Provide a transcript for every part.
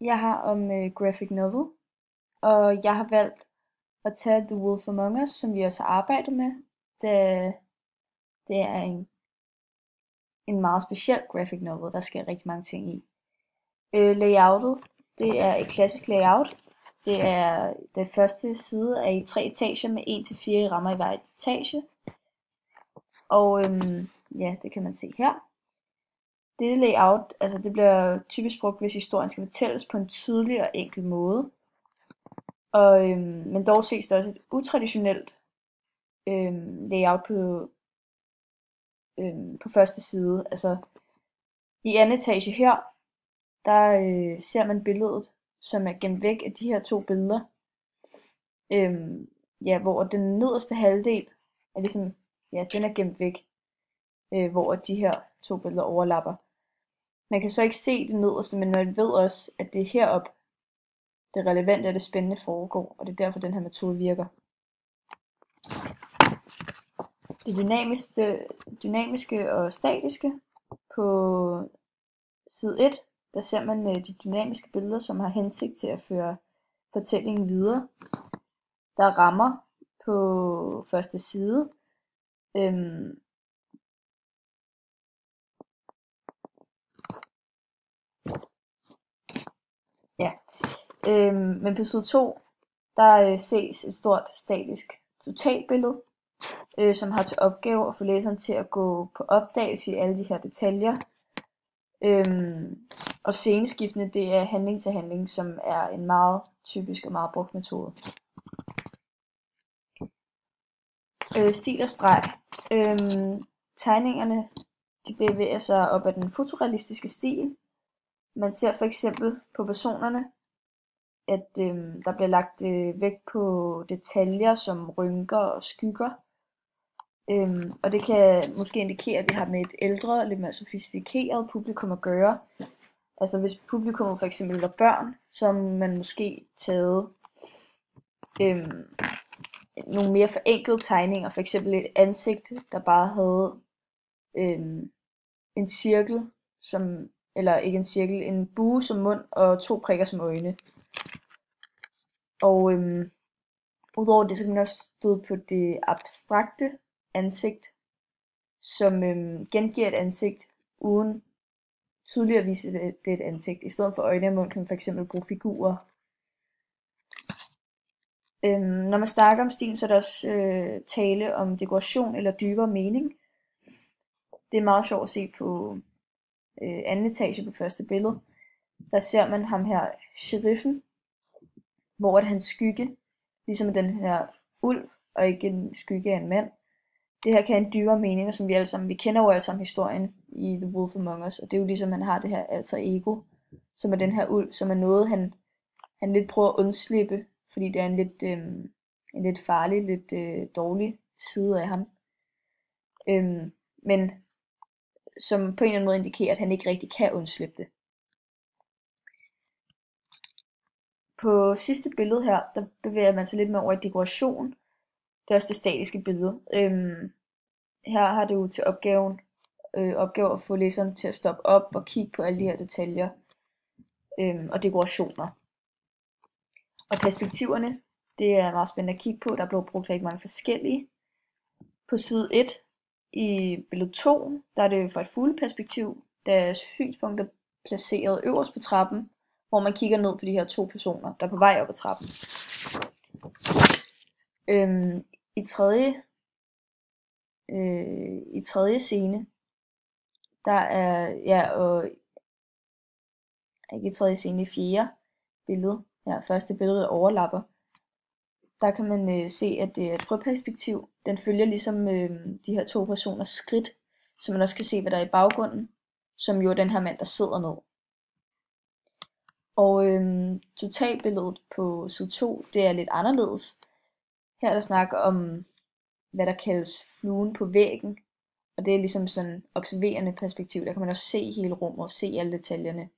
Jeg har om graphic novel, og jeg har valgt at tage The Wolf Among Us, som vi også har arbejdet med, da det er en meget speciel graphic novel, der sker rigtig mange ting i. Layoutet, det er et klassisk layout. Det er den første side af i 3 etager med 1 til 4 rammer i hver etage. Og ja, det kan man se her. Dette layout, altså det bliver typisk brugt, hvis historien skal fortælles på en tydelig og enkel måde. Men dog ses der også et utraditionelt layout på første side. Altså i anden etage her, der ser man billedet, som er gemt væk af de her 2 billeder. Ja, hvor den nederste halvdel er ligesom, ja, den er gemt væk, hvor de her 2 billeder overlapper. Man kan så ikke se det nederste, men man ved også, at det er heroppe, det relevante og det spændende foregår, og det er derfor, den her metode virker. Det dynamiske og statiske. På side 1, der ser man de dynamiske billeder, som har hensigt til at føre fortællingen videre. Der er rammer på første side. Ja. Men på side 2, der ses et stort statisk totalbillede, som har til opgave at få læseren til at gå på opdagelse i alle de her detaljer. Og sceneskiftene, det er handling til handling, som er en meget typisk og meget brugt metode. Stil og streg. Tegningerne, de bevæger sig op ad den fotorealistiske stil. Man ser for eksempel på personerne, at der bliver lagt vægt på detaljer som rynker og skygger. Og det kan måske indikere, at vi har med et ældre og lidt mere sofistikeret publikum at gøre. Altså hvis publikummet for eksempel var børn, så har man måske taget nogle mere forenklede tegninger, for eksempel et ansigt, der bare havde en cirkel, eller ikke en cirkel, en bue som mund og 2 prikker som øjne. Og udover det, så kan man også støde på det abstrakte ansigt, som gengiver et ansigt uden tydeligt at vise, at det er et ansigt. I stedet for øjne og mund kan man fx bruge figurer. Når man snakker om stilen, så er der også tale om dekoration eller dybere mening. Det er meget sjovt at se på anden etage på første billede. Der ser man ham her, sheriffen, hvor hans skygge, ligesom den her ulv, og ikke en skygge af en mand. Det her kan have en dybere mening, som vi kender jo alle sammen historien i The Wolf Among Us, og det er jo ligesom, han har det her alter ego, som er den her ulv, som er noget, han lidt prøver at undslippe, fordi det er en lidt farlig, lidt dårlig side af ham. Men som på en eller anden måde indikerer, at han ikke rigtig kan undslippe det. På sidste billede her, der bevæger man sig lidt mere over i dekoration. Det er også det statiske billede. Her har det jo til opgave at få læseren til at stoppe op og kigge på alle de her detaljer og dekorationer. Og perspektiverne, det er meget spændende at kigge på. Der er blevet brugt rigtig mange forskellige. På side 1 i billede 2, der er det fra et fugleperspektiv, da synspunktet er placeret øverst på trappen, hvor man kigger ned på de her 2 personer, der er på vej op ad trappen. I tredje scene, der er, ikke i tredje scene, i fjerde billede, første billede, der overlapper, der kan man se, at det er et frøperspektiv. Den følger ligesom de her 2 personers skridt, så man også kan se, hvad der er i baggrunden, som jo er den her mand, der sidder ned. Og totalbilledet på side 2, det er lidt anderledes. Her er der snak om, hvad der kaldes fluen på væggen, og det er ligesom sådan observerende perspektiv. Der kan man også se hele rummet og se alle detaljerne.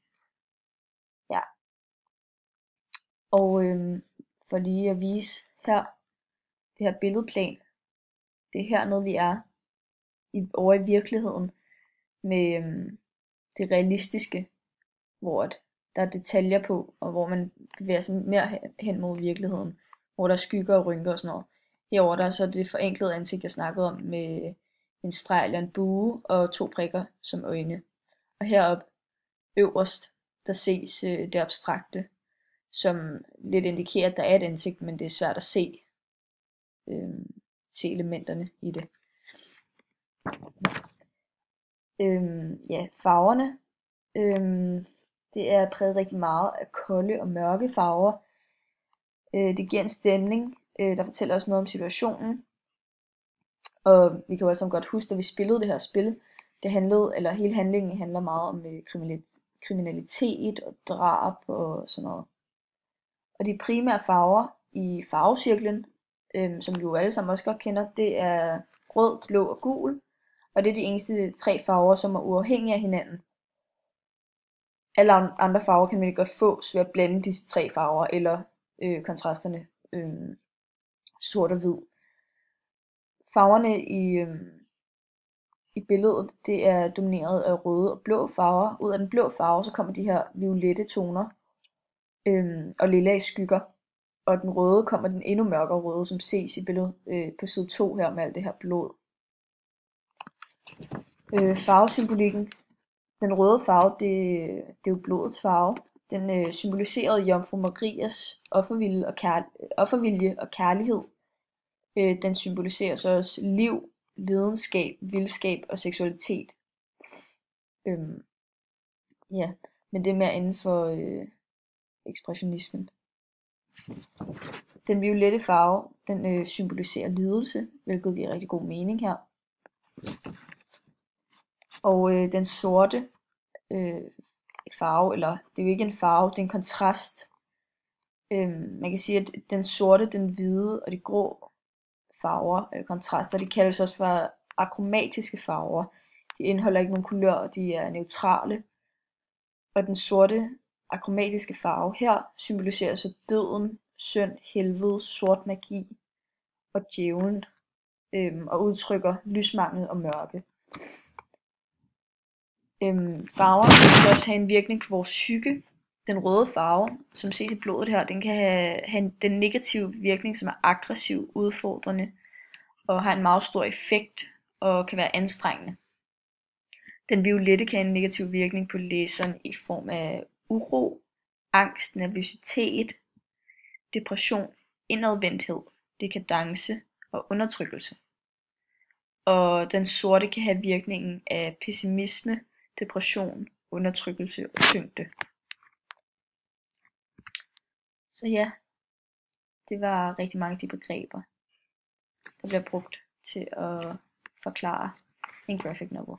Ja. Og for lige at vise her, det her billedplan, det er hernede vi er, over i virkeligheden, med det realistiske, hvor der er detaljer på, og hvor man bevæger sig mere hen mod virkeligheden, hvor der er skygger og rynker og sådan noget. Herover der er så det forenklede ansigt, jeg snakkede om, med en streg eller en bue og 2 prikker som øjne. Og heroppe øverst, der ses det abstrakte, som lidt indikerer, at der er et ansigt, men det er svært at se elementerne i det. Ja, farverne. Det er præget rigtig meget af kolde og mørke farver. Det giver en stemning, der fortæller os noget om situationen. Og vi kan jo alle sammen godt huske, at vi spillede det her spil. Hele handlingen handler meget om kriminalitet og drab og sådan noget. Og de primære farver i farvecirklen, som vi jo alle sammen også godt kender, det er rød, blå og gul. Og det er de eneste 3 farver, som er uafhængige af hinanden. Alle andre farver kan man godt få ved at blande disse 3 farver, eller kontrasterne sort og hvid. Farverne i billedet, det er domineret af røde og blå farver. Ud af den blå farve, så kommer de her violette toner og lilla i skygger. Og den røde kommer den endnu mørkere røde, som ses i billedet på side 2 her med alt det her blod. Farvesymbolikken. Den røde farve, det er jo blodets farve. Den symboliserede Jomfru Marias offervilje og kærlighed. Den symboliserer så også liv, lidenskab, vildskab og seksualitet. Ja, men det er mere inden for ekspressionismen. Den violette farve, den symboliserer lidelse, hvilket giver rigtig god mening her. Og den sorte farve, eller det er jo ikke en farve, det er en kontrast. Man kan sige, at den sorte, den hvide og de grå farver, eller kontraster, de kaldes også for akromatiske farver. De indeholder ikke nogen kulør, de er neutrale. Og den sorte akromatiske farve her symboliserer så døden, synd, helvede, sort magi og djævlen, og udtrykker lysmangel og mørke. Farverne kan også have en virkning på vores psyke. Den røde farve, som ses i blodet her, den kan have den negative virkning, som er aggressiv, udfordrende, og har en meget stor effekt, og kan være anstrengende. Den violette kan have en negativ virkning på læseren i form af uro, angst, nervøsitet, depression, indadvendthed, dekadence og undertrykkelse. Og den sorte kan have virkningen af pessimisme, depression, undertrykkelse og tyngde. Så ja, det var rigtig mange af de begreber, der bliver brugt til at forklare en graphic novel.